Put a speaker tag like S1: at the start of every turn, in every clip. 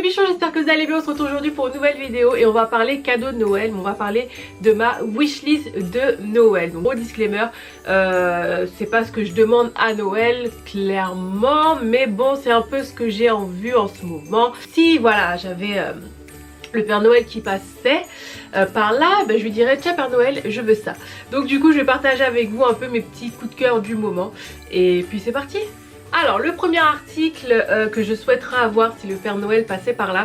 S1: bichons, j'espère que vous allez bien. On se retrouve aujourd'hui pour une nouvelle vidéo et on va parler cadeau de Noël. On va parler de ma wishlist de Noël. Donc gros disclaimer, c'est pas ce que je demande à Noël clairement, mais bon c'est un peu ce que j'ai en vue en ce moment. Si voilà j'avais le Père Noël qui passait par là, je lui dirais tiens Père Noël je veux ça. Donc du coup je vais partager avec vous un peu mes petits coups de cœur du moment et puis c'est parti. Alors le premier article que je souhaiterais avoir si le Père Noël passait par là,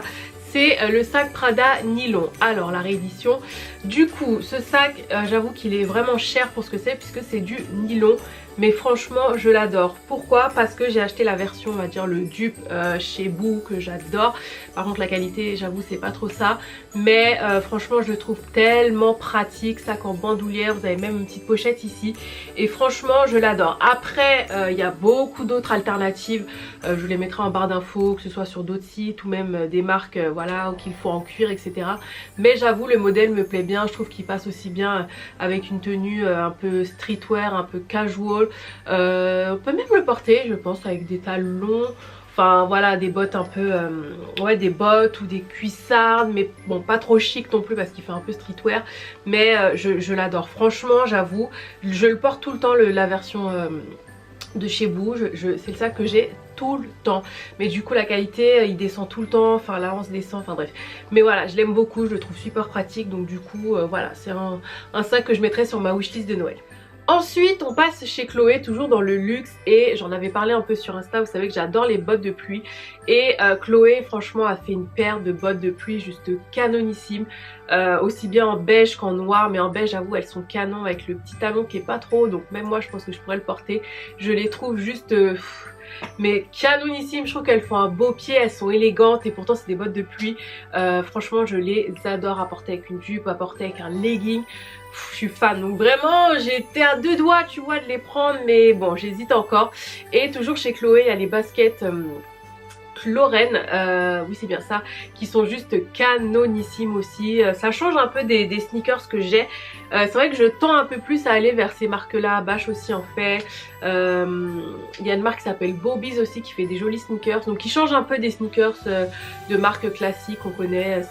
S1: c'est le sac Prada nylon. Alors la réédition, du coup ce sac j'avoue qu'il est vraiment cher pour ce que c'est puisque c'est du nylon. Mais franchement je l'adore. Pourquoi? Parce que j'ai acheté la version on va dire le dupe chez Boo que j'adore. Par contre la qualité j'avoue c'est pas trop ça. Mais franchement je le trouve tellement pratique. Sac en bandoulière, vous avez même une petite pochette ici. Et franchement je l'adore. Après il y a beaucoup d'autres alternatives. Je vous les mettrai en barre d'infos, que ce soit sur d'autres sites ou même des marques voilà qu'il faut en cuir etc. Mais j'avoue le modèle me plaît bien. Je trouve qu'il passe aussi bien avec une tenue un peu streetwear, un peu casual. On peut même le porter je pense avec des talons, enfin voilà des bottes un peu ouais des bottes ou des cuissardes, mais bon pas trop chic non plus parce qu'il fait un peu streetwear. Mais je l'adore franchement, j'avoue je le porte tout le temps la version de chez Boo, c'est le sac que j'ai tout le temps. Mais du coup la qualité il descend tout le temps, enfin là on se descend, enfin bref. Mais voilà je l'aime beaucoup, je le trouve super pratique. Donc du coup voilà c'est un sac que je mettrai sur ma wishlist de Noël. Ensuite on passe chez Chloé, toujours dans le luxe, et j'en avais parlé un peu sur Insta, vous savez que j'adore les bottes de pluie. Et Chloé franchement a fait une paire de bottes de pluie juste canonissime, aussi bien en beige qu'en noir, mais en beige j'avoue elles sont canon avec le petit talon qui est pas trop, donc même moi je pense que je pourrais le porter. Je les trouve juste mais canonissime, je trouve qu'elles font un beau pied, elles sont élégantes et pourtant c'est des bottes de pluie. Franchement je les adore à porter avec une jupe, à porter avec un legging. Je suis fan, donc vraiment j'étais à deux doigts tu vois de les prendre, mais bon j'hésite encore. Et toujours chez Chloé il y a les baskets Lorraine, oui c'est bien ça, qui sont juste canonissimes aussi. Ça change un peu des sneakers que j'ai. C'est vrai que je tends un peu plus à aller vers ces marques là. Bash aussi en fait. Il y a une marque qui s'appelle Bobby's aussi qui fait des jolis sneakers, donc qui change un peu des sneakers de marques classiques qu'on connaît,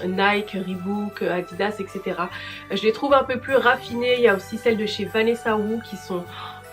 S1: Nike, Reebok, Adidas etc. Je les trouve un peu plus raffinées. Il y a aussi celles de chez Vanessa Wu qui sont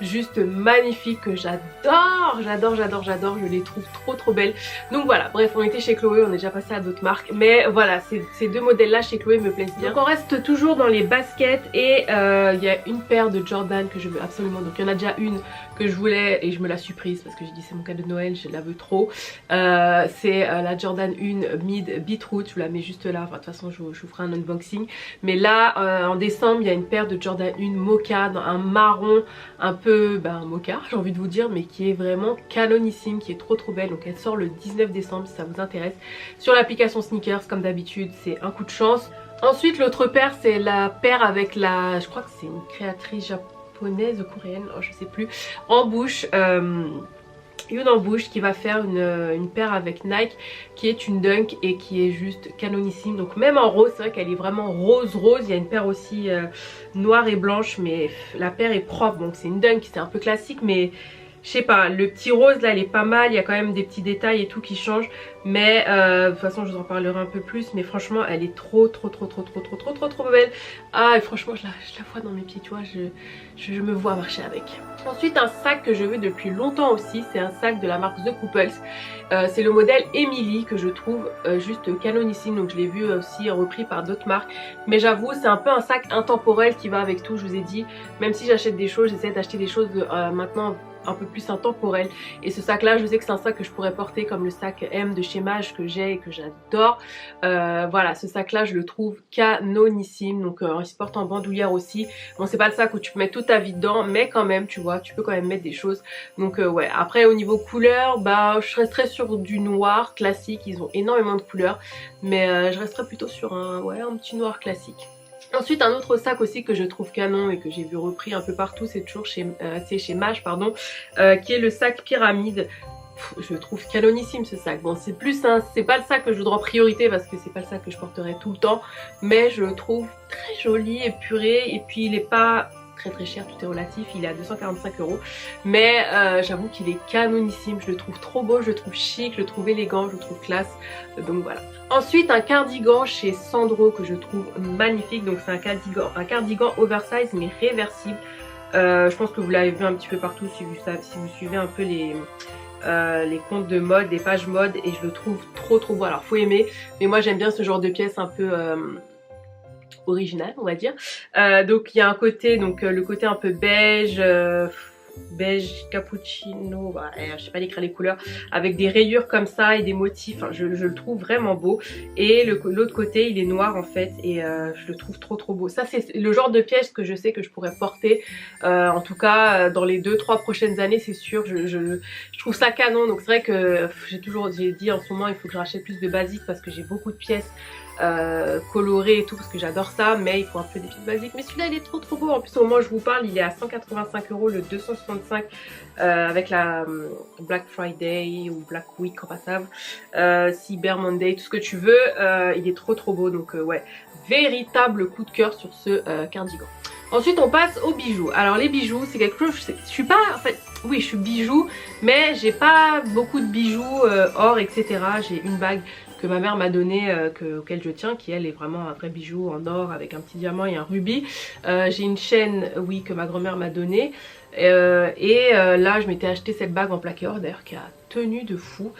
S1: juste magnifique, que j'adore, je les trouve trop belles. Donc voilà, bref on était chez Chloé, on est déjà passé à d'autres marques, mais voilà ces deux modèles là chez Chloé me plaisent bien. Donc on reste toujours dans les baskets et il y a une paire de Jordan que je veux absolument, donc il y en a déjà une que je voulais et je me la suis prise parce que j'ai dit c'est mon cadeau de Noël, je la veux trop. C'est la Jordan 1 Mid Beetroot, je vous la mets juste là, enfin de toute façon je vous ferai un unboxing. Mais là en décembre il y a une paire de Jordan 1 Mocha dans un marron un peu mocha j'ai envie de vous dire, mais qui est vraiment canonissime, qui est trop belle. Donc elle sort le 19 décembre si ça vous intéresse sur l'application Sneakers comme d'habitude, c'est un coup de chance. Ensuite l'autre paire c'est la paire avec la, je crois que c'est une créatrice japonaise ou coréenne, oh, je sais plus, en bouche. Une embouche qui va faire une paire avec Nike qui est une Dunk et qui est juste canonissime. Donc même en rose, c'est vrai qu'elle est vraiment rose. Il y a une paire aussi noire et blanche, mais la paire est propre. Donc c'est une Dunk, c'est un peu classique, mais je sais pas, le petit rose là il est pas mal. Il y a quand même des petits détails et tout qui changent. Mais de toute façon je vous en parlerai un peu plus. Mais franchement elle est trop belle. Ah et franchement je la vois dans mes pieds, tu vois, je me vois marcher avec. Ensuite un sac que je veux depuis longtemps aussi, c'est un sac de la marque The Couples. C'est le modèle Emily que je trouve juste canonissime, donc je l'ai vu aussi repris par d'autres marques. Mais j'avoue c'est un peu un sac intemporel qui va avec tout, je vous ai dit. Même si j'achète des choses, j'essaie d'acheter des choses maintenant un peu plus intemporel. Et ce sac là je sais que c'est un sac que je pourrais porter comme le sac M de chez Mage que j'ai et que j'adore. Voilà ce sac là je le trouve canonissime. Donc il se porte en bandoulière aussi. Bon c'est pas le sac où tu peux mettre toute ta vie dedans, mais quand même tu vois tu peux quand même mettre des choses. Donc ouais, après au niveau couleur je resterai sur du noir classique. Ils ont énormément de couleurs, mais je resterai plutôt sur un petit noir classique. Ensuite un autre sac aussi que je trouve canon et que j'ai vu repris un peu partout, c'est toujours chez Mage pardon, qui est le sac pyramide. Je le trouve canonissime ce sac. Bon c'est plus c'est pas le sac que je voudrais en priorité parce que c'est pas le sac que je porterai tout le temps, mais je le trouve très joli, épuré, et puis il est pas très très cher, tout est relatif, il est à 245 €. Mais j'avoue qu'il est canonissime, je le trouve trop beau, je le trouve chic, je le trouve élégant, je le trouve classe, donc voilà. Ensuite un cardigan chez Sandro que je trouve magnifique, donc c'est un cardigan oversize mais réversible. Je pense que vous l'avez vu un petit peu partout si vous suivez un peu les comptes de mode, les pages mode, et je le trouve trop beau. Alors faut aimer, mais moi j'aime bien ce genre de pièces un peu original, on va dire. Donc il y a un côté, donc le côté un peu beige, beige cappuccino, bah, je sais pas décrire les couleurs, avec des rayures comme ça et des motifs, enfin, je le trouve vraiment beau. Et l'autre côté il est noir en fait, et je le trouve trop beau. Ça c'est le genre de pièce que je sais que je pourrais porter, en tout cas dans les 2-3 prochaines années, c'est sûr. Je trouve ça canon. Donc c'est vrai que j'ai dit en ce moment il faut que je rachète plus de basiques parce que j'ai beaucoup de pièces coloré et tout parce que j'adore ça, mais il faut un peu des pièces basiques. Mais celui-là il est trop beau. En plus au moment où je vous parle il est à 185 € le 265 avec la Black Friday ou Black Week en passable, Cyber Monday, tout ce que tu veux. Il est trop beau. Donc ouais, véritable coup de cœur sur ce cardigan. Ensuite on passe aux bijoux. Alors les bijoux c'est quelque chose, je suis pas, en fait oui je suis bijoux, mais j'ai pas beaucoup de bijoux or etc. J'ai une bague que ma mère m'a donné, auquel je tiens, qui elle est vraiment un vrai bijou en or avec un petit diamant et un rubis. J'ai une chaîne, oui, que ma grand-mère m'a donnée. Là je m'étais acheté cette bague en plaqué or d'ailleurs qui a tenu de fou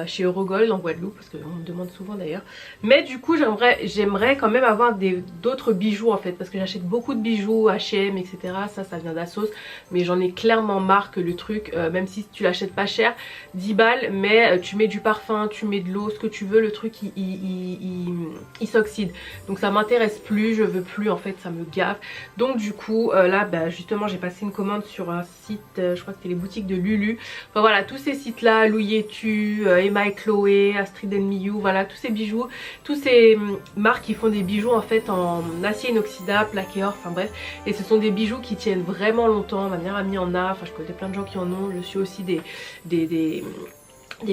S1: chez Eurogold en Guadeloupe, parce qu'on me demande souvent d'ailleurs. Mais du coup j'aimerais quand même avoir d'autres bijoux en fait, parce que j'achète beaucoup de bijoux H&M etc. Ça vient d'Assos, mais j'en ai clairement marre que le truc, même si tu l'achètes pas cher, 10 balles, mais tu mets du parfum, tu mets de l'eau, ce que tu veux, le truc il s'oxyde. Donc ça m'intéresse plus, je veux plus en fait, ça me gave. Donc du coup là bah, justement j'ai passé une commande sur un site, je crois que c'était les boutiques de Lulu. Enfin voilà, tous ces sites là, Louis-tu, Emma et Chloé, Astrid Miyu, voilà tous ces bijoux, tous ces marques qui font des bijoux en fait en acier inoxydable, plaqué or, enfin bref. Et ce sont des bijoux qui tiennent vraiment longtemps, ma meilleure amie en a, enfin je connais plein de gens qui en ont, je suis aussi des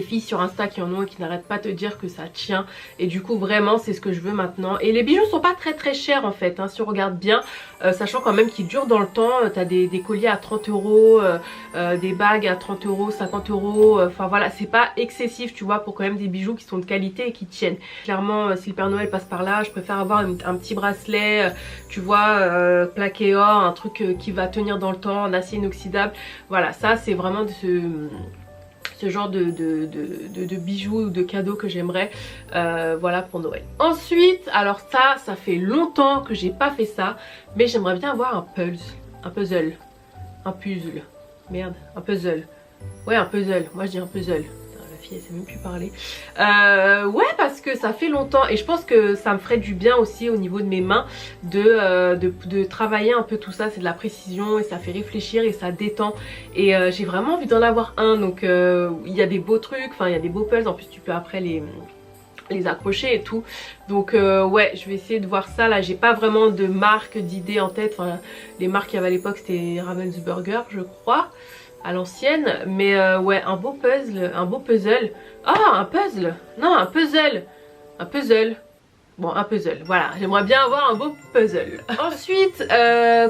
S1: filles sur Insta qui en ont et qui n'arrêtent pas de te dire que ça tient, et du coup vraiment c'est ce que je veux maintenant. Et les bijoux sont pas très chers en fait, hein, si on regarde bien, sachant quand même qu'ils durent dans le temps. T'as des colliers à 30 €, des bagues à 30 €, 50 €, enfin voilà, c'est pas excessif tu vois, pour quand même des bijoux qui sont de qualité et qui tiennent. Clairement si le Père Noël passe par là, je préfère avoir un petit bracelet, tu vois, plaqué or, un truc qui va tenir dans le temps, en acier inoxydable. Voilà, ça c'est vraiment de ce genre de bijoux ou de cadeaux que j'aimerais voilà pour Noël. Ensuite, alors ça fait longtemps que j'ai pas fait ça, mais j'aimerais bien avoir un puzzle, merde, un puzzle, ouais un puzzle, moi je dis un puzzle. La fille elle sait même plus parler. Ouais, parce que ça fait longtemps et je pense que ça me ferait du bien aussi au niveau de mes mains de travailler un peu tout ça. C'est de la précision et ça fait réfléchir et ça détend, et j'ai vraiment envie d'en avoir un. Donc il y a des beaux trucs, enfin il y a des beaux puzzles, en plus tu peux après les accrocher et tout. Donc ouais, je vais essayer de voir ça. Là j'ai pas vraiment de marque, d'idée en tête. Enfin les marques qu'il y avait à l'époque c'était Ravensburger je crois, à l'ancienne. Mais ouais, un beau puzzle. Ah, un puzzle. Non, un puzzle. Bon, un puzzle, voilà, j'aimerais bien avoir un beau puzzle. Ensuite,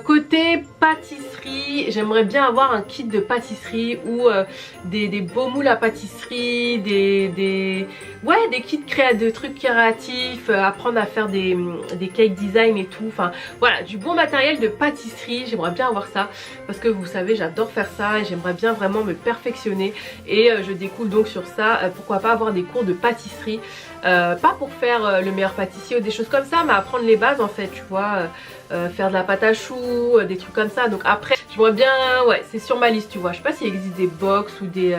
S1: côté pâtisserie, j'aimerais bien avoir un kit de pâtisserie ou des beaux moules à pâtisserie, des kits de trucs créatifs, apprendre à faire des cake design et tout. Enfin voilà, du bon matériel de pâtisserie, j'aimerais bien avoir ça parce que vous savez j'adore faire ça et j'aimerais bien vraiment me perfectionner, et je découle donc sur ça. Pourquoi pas avoir des cours de pâtisserie, pas pour faire le meilleur pâtissier ou des choses comme ça, mais apprendre les bases en fait, tu vois, faire de la pâte à choux, des trucs comme ça. Donc après j'aimerais bien, ouais c'est sur ma liste tu vois. Je sais pas s'il existe des box ou des de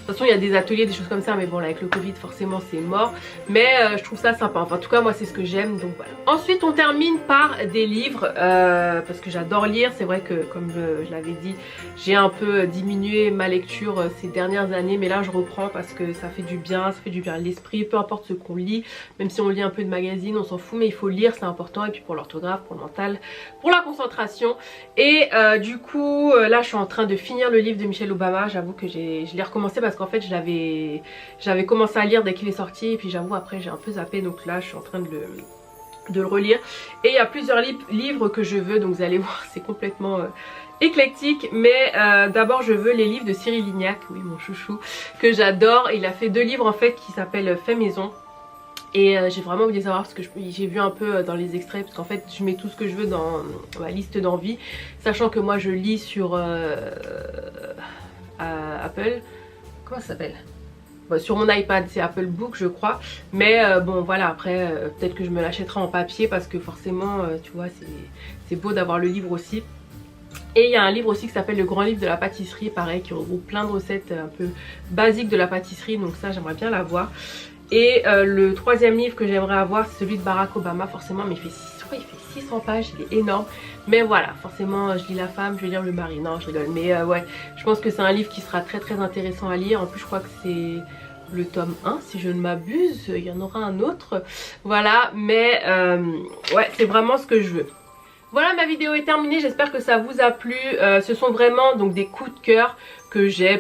S1: toute façon il y a des ateliers, des choses comme ça, mais bon là avec le Covid forcément c'est mort, mais je trouve ça sympa. Enfin en tout cas moi c'est ce que j'aime, donc voilà. Ensuite on termine par des livres, parce que j'adore lire. C'est vrai que comme je l'avais dit, j'ai un peu diminué ma lecture ces dernières années, mais là je reprends parce que ça fait du bien, ça fait du bien à l'esprit, peu importe ce qu'on lit, même si on lit un peu de magazines on s'en fout, mais il faut lire, c'est important, et puis pour l'orthographe, pour le mental, pour la concentration. Et du coup là je suis en train de finir le livre de Michelle Obama. J'avoue que je l'ai recommencé parce qu'en fait j'avais commencé à lire dès qu'il est sorti, et puis j'avoue après j'ai un peu zappé, donc là je suis en train de le relire. Et il y a plusieurs livres que je veux, donc vous allez voir, c'est complètement éclectique. Mais d'abord je veux les livres de Cyril Lignac, oui mon chouchou, que j'adore. Il a fait 2 livres en fait qui s'appellent Fait maison. Et j'ai vraiment envie de savoir parce que j'ai vu un peu dans les extraits, parce qu'en fait je mets tout ce que je veux dans ma liste d'envie, sachant que moi je lis sur Apple, comment ça s'appelle, bon, sur mon iPad c'est Apple Book je crois, mais bon voilà, après peut-être que je me l'achèterai en papier parce que forcément tu vois c'est beau d'avoir le livre aussi. Et il y a un livre aussi qui s'appelle Le Grand Livre de la Pâtisserie, pareil, qui regroupe plein de recettes un peu basiques de la pâtisserie, donc ça j'aimerais bien l'avoir. Et le 3e livre que j'aimerais avoir, c'est celui de Barack Obama, forcément, mais il fait 600 pages, il est énorme. Mais voilà, forcément je lis la femme, je vais lire le mari, non je rigole. Mais ouais, je pense que c'est un livre qui sera très très intéressant à lire. En plus je crois que c'est le tome 1 si je ne m'abuse, il y en aura un autre. Voilà, mais ouais, c'est vraiment ce que je veux. Voilà, ma vidéo est terminée, j'espère que ça vous a plu. Ce sont vraiment donc des coups de cœur que j'ai,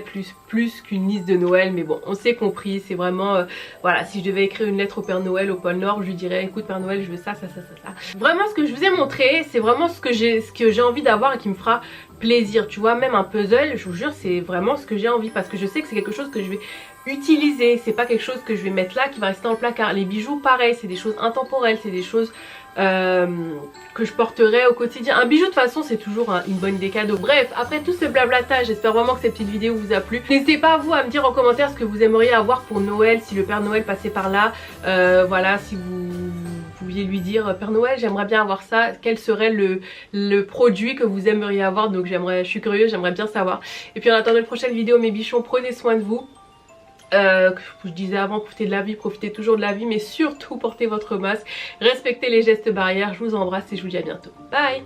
S1: plus qu'une liste de Noël, mais bon, on s'est compris, c'est vraiment, voilà, si je devais écrire une lettre au Père Noël, au pôle Nord, je lui dirais, écoute Père Noël, je veux ça, ça, ça, ça, ça. Vraiment, ce que je vous ai montré, c'est vraiment ce que j'ai envie d'avoir et qui me fera plaisir, tu vois, même un puzzle, je vous jure, c'est vraiment ce que j'ai envie, parce que je sais que c'est quelque chose que je vais utiliser, c'est pas quelque chose que je vais mettre là, qui va rester dans le placard. Les bijoux, pareil, c'est des choses intemporelles, c'est des choses que je porterai au quotidien. Un bijou de toute façon c'est toujours une bonne idée cadeau. Bref, après tout ce blablatage, j'espère vraiment que cette petite vidéo vous a plu. N'hésitez pas vous à me dire en commentaire ce que vous aimeriez avoir pour Noël, si le Père Noël passait par là. Voilà, si vous pouviez lui dire Père Noël j'aimerais bien avoir ça, quel serait le produit que vous aimeriez avoir. Donc je suis curieuse, j'aimerais bien savoir. Et puis en attendant une prochaine vidéo mes bichons, prenez soin de vous. Je disais avant, profitez de la vie, profitez toujours de la vie, mais surtout portez votre masque, respectez les gestes barrières. Je vous embrasse et je vous dis à bientôt. Bye.